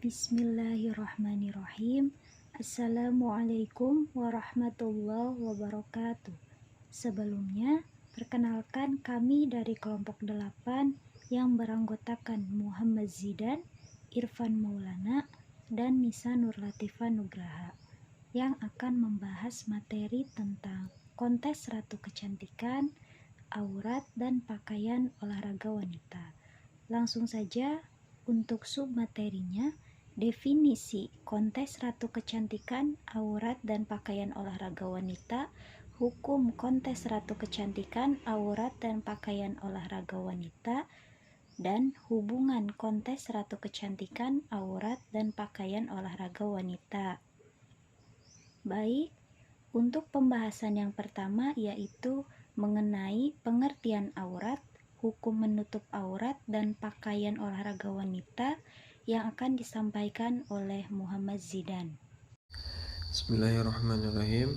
Bismillahirrahmanirrahim. Assalamualaikum warahmatullahi wabarakatuh. Sebelumnya, perkenalkan kami dari kelompok 8 yang beranggotakan Muhammad Zidan, Irfan Maulana, dan Nisa Nurlatifah Nugraha yang akan membahas materi tentang kontes Ratu Kecantikan, aurat, dan pakaian olahraga wanita. Langsung saja untuk submaterinya, definisi kontes Ratu Kecantikan, aurat, dan pakaian olahraga wanita, hukum kontes Ratu Kecantikan, aurat, dan pakaian olahraga wanita, dan hubungan kontes Ratu Kecantikan, aurat, dan pakaian olahraga wanita. Baik, untuk pembahasan yang pertama yaitu mengenai pengertian aurat, hukum menutup aurat, dan pakaian olahraga wanita yang akan disampaikan oleh Muhammad Zidan. Bismillahirrahmanirrahim.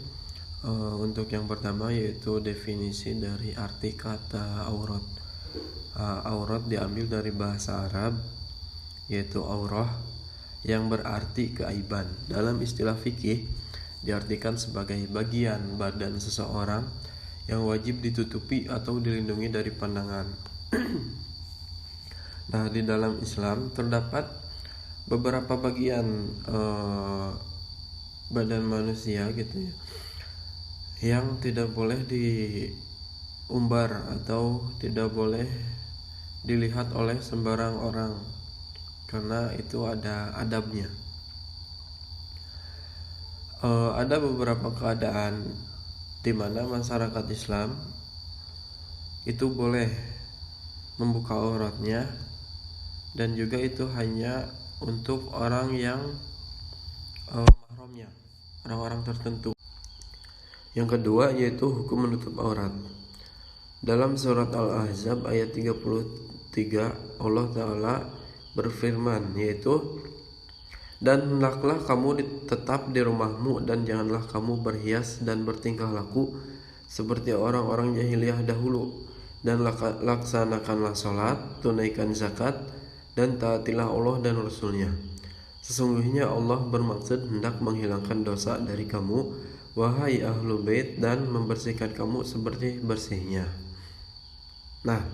Untuk yang pertama yaitu definisi dari arti kata aurat. Aurat diambil dari bahasa Arab yaitu aurah yang berarti keaiban. Dalam istilah fikih diartikan sebagai bagian badan seseorang yang wajib ditutupi atau dilindungi dari pandangan. Nah, di dalam Islam terdapat beberapa bagian badan manusia gitu ya, yang tidak boleh diumbar atau tidak boleh dilihat oleh sembarang orang karena itu ada adabnya. Ada beberapa keadaan di mana masyarakat Islam itu boleh membuka auratnya, dan juga itu hanya untuk orang yang mahramnya, orang-orang tertentu. Yang kedua yaitu hukum menutup aurat. Dalam surat Al-Ahzab ayat 33 Allah Ta'ala berfirman yaitu, dan hendaklah kamu tetap di rumahmu dan janganlah kamu berhias dan bertingkah laku seperti orang-orang jahiliyah dahulu, dan laksanakanlah sholat, tunaikan zakat, dan taatilah Allah dan Rasulnya. Sesungguhnya Allah bermaksud hendak menghilangkan dosa dari kamu, wahai ahlu bait, dan membersihkan kamu seperti bersihnya. Nah,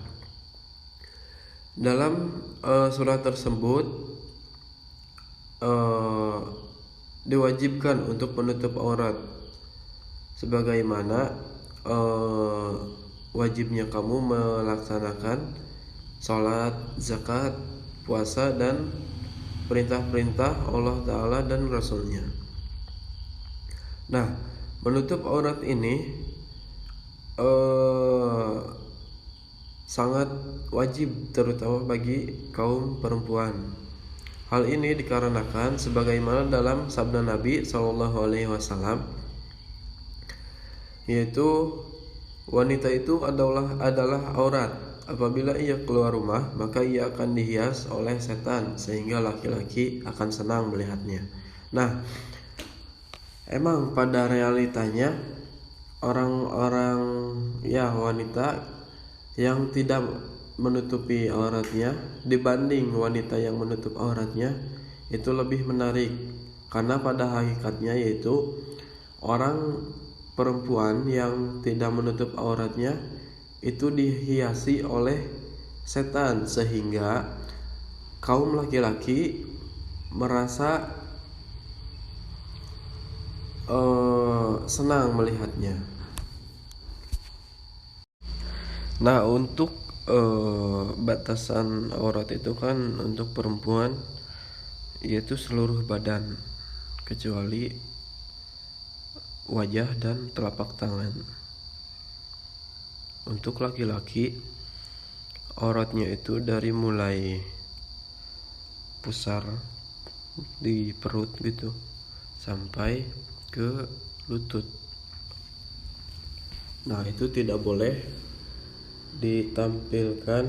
dalam surat tersebut diwajibkan untuk menutup aurat sebagaimana wajibnya kamu melaksanakan sholat, zakat, puasa, dan perintah-perintah Allah Ta'ala dan Rasulnya. Nah, menutup aurat ini sangat wajib terutama bagi kaum perempuan. Hal ini dikarenakan sebagaimana dalam sabda Nabi SAW, yaitu wanita itu adalah aurat. Apabila ia keluar rumah, maka ia akan dihias oleh setan sehingga laki-laki akan senang melihatnya. Nah, emang pada realitanya orang-orang wanita yang tidak menutupi auratnya dibanding wanita yang menutup auratnya itu lebih menarik, karena pada hakikatnya yaitu orang perempuan yang tidak menutup auratnya itu dihiasi oleh setan sehingga kaum laki-laki merasa senang melihatnya. Nah, untuk batasan aurat itu kan untuk perempuan yaitu seluruh badan kecuali wajah dan telapak tangan. Untuk laki-laki auratnya itu dari mulai pusar di perut gitu sampai ke lutut. Nah, itu tidak boleh ditampilkan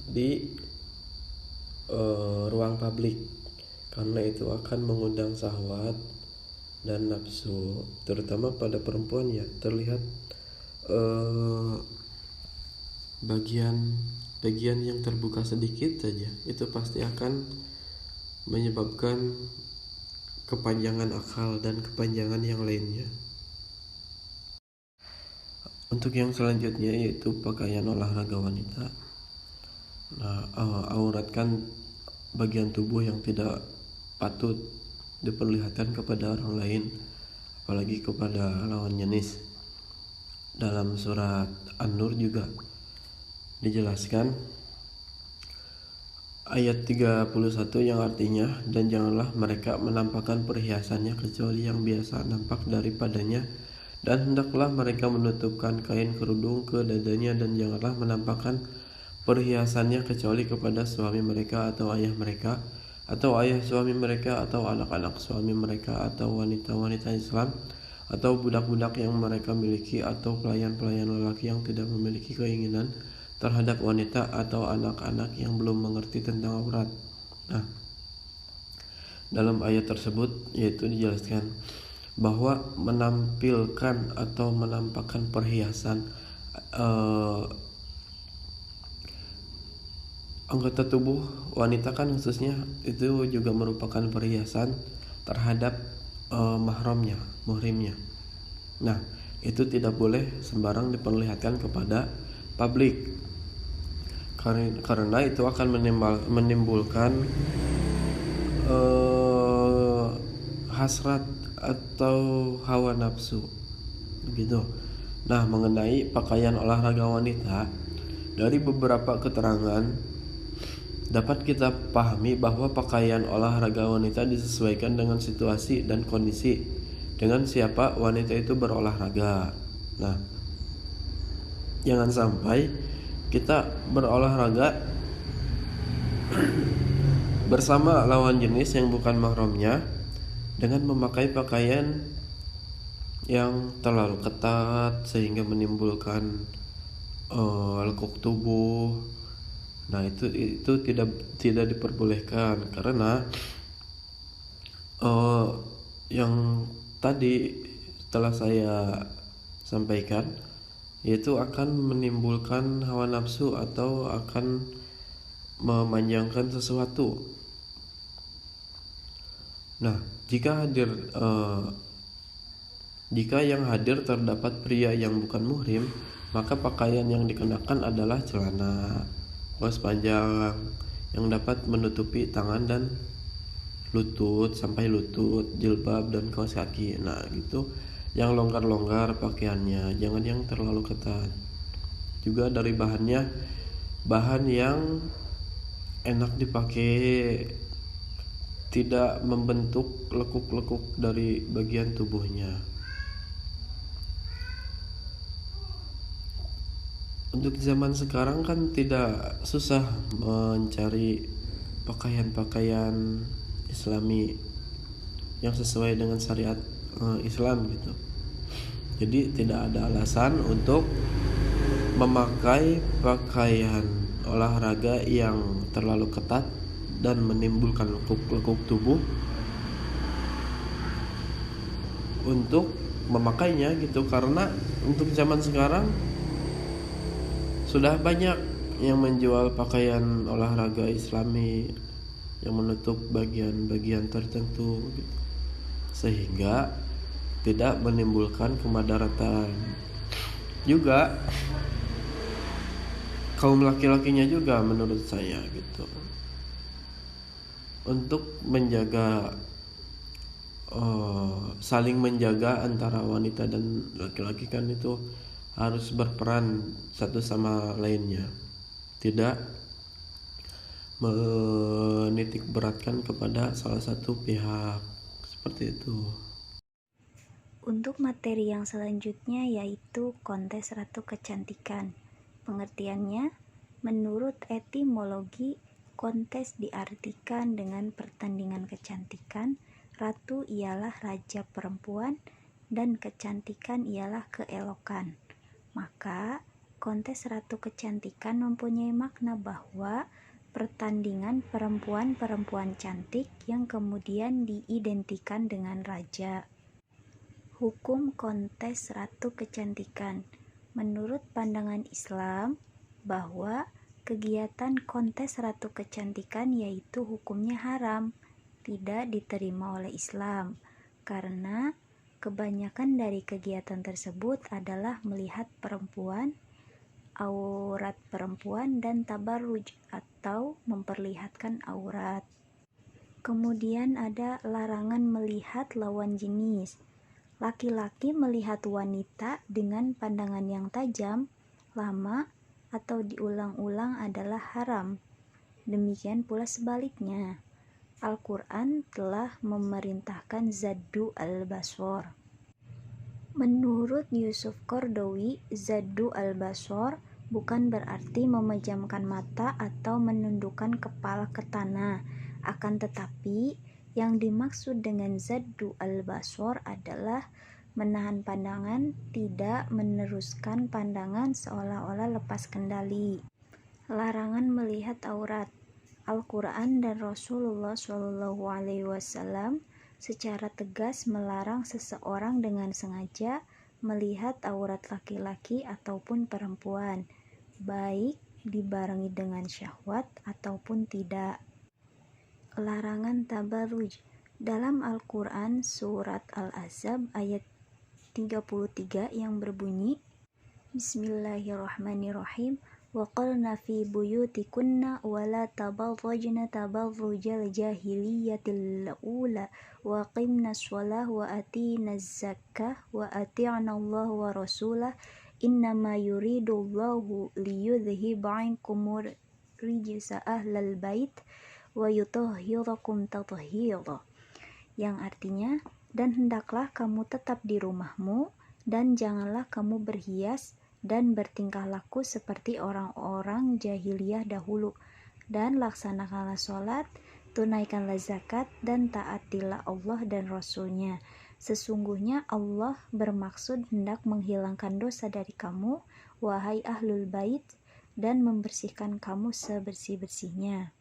di ruang publik karena itu akan mengundang syahwat dan nafsu, terutama pada perempuan ya. Terlihat bagian yang terbuka sedikit saja itu pasti akan menyebabkan kepanjangan akal dan kepanjangan yang lainnya. Untuk yang selanjutnya yaitu pakaian olahraga wanita. Auratkan bagian tubuh yang tidak patut diperlihatkan kepada orang lain, apalagi kepada lawan jenis. Dalam surat An-Nur juga dijelaskan ayat 31 yang artinya, dan janganlah mereka menampakkan perhiasannya kecuali yang biasa nampak daripadanya, dan hendaklah mereka menutupkan kain kerudung ke dadanya, dan janganlah menampakkan perhiasannya kecuali kepada suami mereka atau ayah mereka, atau ayah suami mereka, atau anak-anak suami mereka, atau wanita-wanita Islam, atau budak-budak yang mereka miliki, atau pelayan-pelayan lelaki yang tidak memiliki keinginan terhadap wanita, atau anak-anak yang belum mengerti tentang aurat. Dalam ayat tersebut yaitu dijelaskan bahwa menampilkan atau menampakkan perhiasan anggota tubuh wanita kan khususnya itu juga merupakan perhiasan terhadap muhrimnya. Nah, itu tidak boleh sembarang diperlihatkan kepada publik, karena itu akan menimbulkan hasrat atau hawa nafsu begitu. Nah, mengenai pakaian olahraga wanita, dari beberapa keterangan dapat kita pahami bahwa pakaian olahraga wanita disesuaikan dengan situasi dan kondisi dengan siapa wanita itu berolahraga. Nah, jangan sampai kita berolahraga bersama lawan jenis yang bukan mahramnya dengan memakai pakaian yang terlalu ketat sehingga menimbulkan lekuk tubuh. Nah, itu tidak diperbolehkan, karena yang tadi telah saya sampaikan yaitu akan menimbulkan hawa nafsu atau akan memanjangkan sesuatu. Nah, jika yang hadir terdapat pria yang bukan muhrim, maka pakaian yang dikenakan adalah celana kaos panjang yang dapat menutupi tangan dan lutut sampai lutut, jilbab dan kaos kaki. Nah, gitu. Yang longgar-longgar pakaiannya, jangan yang terlalu ketat. Juga dari bahan yang enak dipakai, tidak membentuk lekuk-lekuk dari bagian tubuhnya. Untuk zaman sekarang kan tidak susah mencari pakaian-pakaian Islami yang sesuai dengan syariat Islam gitu. Jadi tidak ada alasan untuk memakai pakaian olahraga yang terlalu ketat dan menimbulkan lekuk-lekuk tubuh untuk memakainya gitu, karena untuk zaman sekarang sudah banyak yang menjual pakaian olahraga Islami yang menutup bagian-bagian tertentu gitu, sehingga tidak menimbulkan kemadaratan. Juga kaum laki-lakinya juga menurut saya gitu, untuk menjaga saling menjaga antara wanita dan laki-laki kan itu harus berperan satu sama lainnya, tidak menitik beratkan kepada salah satu pihak, seperti itu. Untuk materi yang selanjutnya yaitu kontes ratu kecantikan. Pengertiannya, menurut etimologi, kontes diartikan dengan pertandingan kecantikan. Ratu ialah raja perempuan dan kecantikan ialah keelokan. Maka, kontes ratu kecantikan mempunyai makna bahwa pertandingan perempuan-perempuan cantik yang kemudian diidentikan dengan raja. Hukum kontes ratu kecantikan. Menurut pandangan Islam, bahwa kegiatan kontes ratu kecantikan yaitu hukumnya haram tidak diterima oleh Islam karena kebanyakan dari kegiatan tersebut adalah melihat perempuan, aurat perempuan, dan tabarruj atau memperlihatkan aurat. Kemudian ada larangan melihat lawan jenis. Laki-laki melihat wanita dengan pandangan yang tajam, lama, atau diulang-ulang adalah haram. Demikian pula sebaliknya. Al-Quran telah memerintahkan zaddu al-basor. Menurut Yusuf Qaradawi, zaddu al-basor bukan berarti memejamkan mata atau menundukkan kepala ke tanah. Akan tetapi, yang dimaksud dengan zaddu al-basor adalah menahan pandangan, tidak meneruskan pandangan seolah-olah lepas kendali. Larangan melihat aurat. Al-Quran dan Rasulullah SAW secara tegas melarang seseorang dengan sengaja melihat aurat laki-laki ataupun perempuan, baik dibarengi dengan syahwat ataupun tidak. Larangan tabarruj. Dalam Al-Quran surat Al-Ahzab ayat 33 yang berbunyi, Bismillahirrahmanirrahim, وَقَرْنَ فِي بُيُوتِكُنَّ وَلَا تَبَرَّجْنَ تَبَرُّجَ الْجَاهِلِيَّةِ الْأُولَى وَأَقِمْنَ الصَّلَاةَ وَآتِينَ الزَّكَاةَ وَأَطِيعْنَ اللَّهَ وَرَسُولَهُ إِنَّمَا يُرِيدُ اللَّهُ لِيُذْهِبَ عَنكُمُ الرِّجْسَ أَهْلَ الْبَيْتِ وَيُطَهِّرَكُمْ تَطْهِيرًا, yang artinya, dan hendaklah kamu tetap di rumahmu dan janganlah kamu berhias dan bertingkah laku seperti orang-orang jahiliyah dahulu, dan laksanakanlah sholat, tunaikanlah zakat, dan taatilah Allah dan Rasul-Nya. Sesungguhnya Allah bermaksud hendak menghilangkan dosa dari kamu, wahai ahlul bait, dan membersihkan kamu sebersih-bersihnya.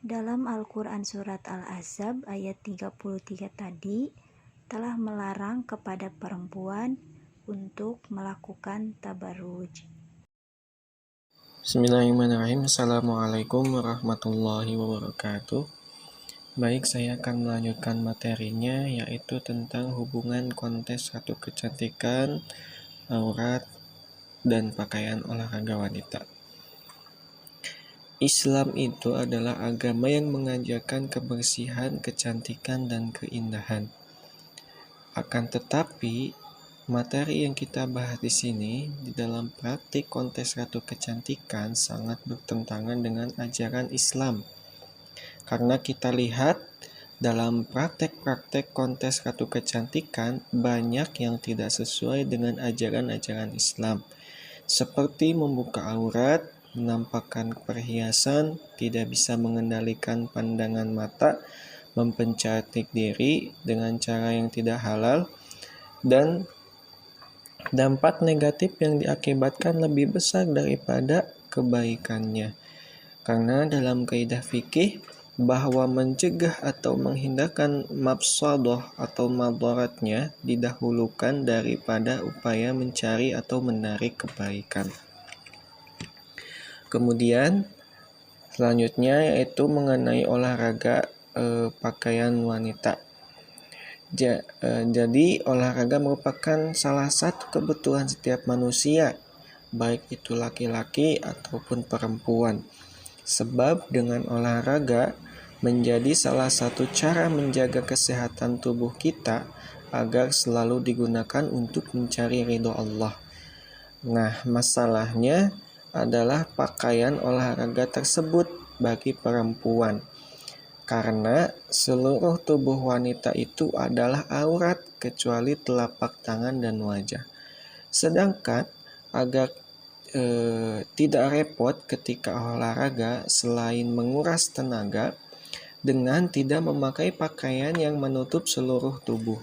Dalam Al-Quran surat Al-Ahzab ayat 33 tadi telah melarang kepada perempuan untuk melakukan tabarruj. Bismillahirrahmanirrahim. Assalamualaikum warahmatullahi wabarakatuh. Baik, saya akan melanjutkan materinya, yaitu tentang hubungan kontes ratu kecantikan, aurat, dan pakaian olahraga wanita. Islam itu adalah agama yang mengajarkan kebersihan, kecantikan, dan keindahan. Akan tetapi, materi yang kita bahas di sini di dalam praktik kontes ratu kecantikan sangat bertentangan dengan ajaran Islam. Karena kita lihat dalam praktek-praktek kontes ratu kecantikan banyak yang tidak sesuai dengan ajaran-ajaran Islam. Seperti membuka aurat, menampakkan perhiasan, tidak bisa mengendalikan pandangan mata, mempercantik diri dengan cara yang tidak halal, dan dampak negatif yang diakibatkan lebih besar daripada kebaikannya. Karena dalam kaidah fikih bahwa mencegah atau menghindarkan mafsadah atau madaratnya didahulukan daripada upaya mencari atau menarik kebaikan. Kemudian selanjutnya yaitu mengenai olahraga pakaian wanita. Jadi olahraga merupakan salah satu kebutuhan setiap manusia, baik itu laki-laki ataupun perempuan. Sebab dengan olahraga menjadi salah satu cara menjaga kesehatan tubuh kita agar selalu digunakan untuk mencari ridho Allah. Nah, masalahnya adalah pakaian olahraga tersebut bagi perempuan. Karena seluruh tubuh wanita itu adalah aurat kecuali telapak tangan dan wajah. Sedangkan agar tidak repot ketika olahraga selain menguras tenaga dengan tidak memakai pakaian yang menutup seluruh tubuh.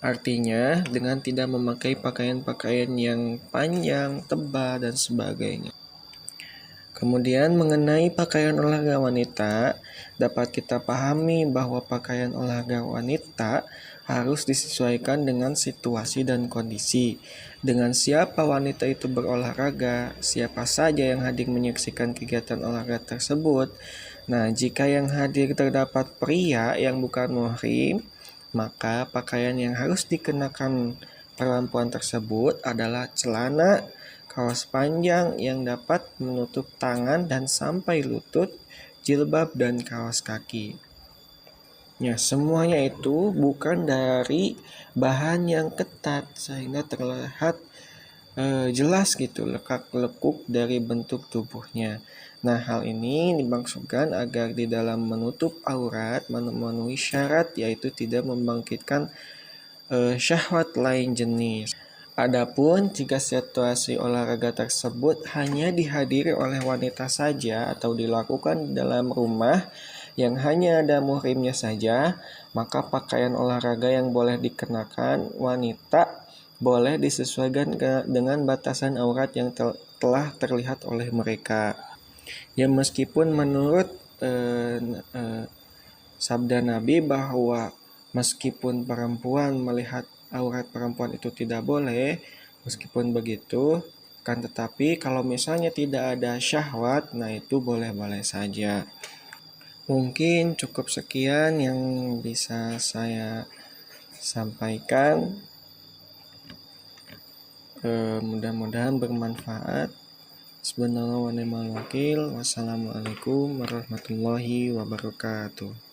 Artinya dengan tidak memakai pakaian-pakaian yang panjang, tebal, dan sebagainya. Kemudian mengenai pakaian olahraga wanita, dapat kita pahami bahwa pakaian olahraga wanita harus disesuaikan dengan situasi dan kondisi. Dengan siapa wanita itu berolahraga, siapa saja yang hadir menyaksikan kegiatan olahraga tersebut, Nah, jika yang hadir terdapat pria yang bukan muhrim, maka pakaian yang harus dikenakan perempuan tersebut adalah celana, kaos panjang yang dapat menutup tangan dan sampai lutut, jilbab, dan kaos kaki. Ya, semuanya itu bukan dari bahan yang ketat sehingga terlihat jelas gitu lekak-lekuk dari bentuk tubuhnya. Nah, hal ini dimaksudkan agar di dalam menutup aurat memenuhi syarat yaitu tidak membangkitkan syahwat lain jenis. Adapun jika situasi olahraga tersebut hanya dihadiri oleh wanita saja atau dilakukan dalam rumah yang hanya ada muhrimnya saja, maka pakaian olahraga yang boleh dikenakan wanita boleh disesuaikan dengan batasan aurat yang telah terlihat oleh mereka. Ya, meskipun menurut sabda Nabi bahwa meskipun perempuan melihat aurat perempuan itu tidak boleh, meskipun begitu, kan tetapi kalau misalnya tidak ada syahwat, nah itu boleh-boleh saja. Mungkin cukup sekian yang bisa saya sampaikan. Mudah-mudahan bermanfaat. Subhanallah wa ni'mal wakil. Wassalamualaikum warahmatullahi wabarakatuh.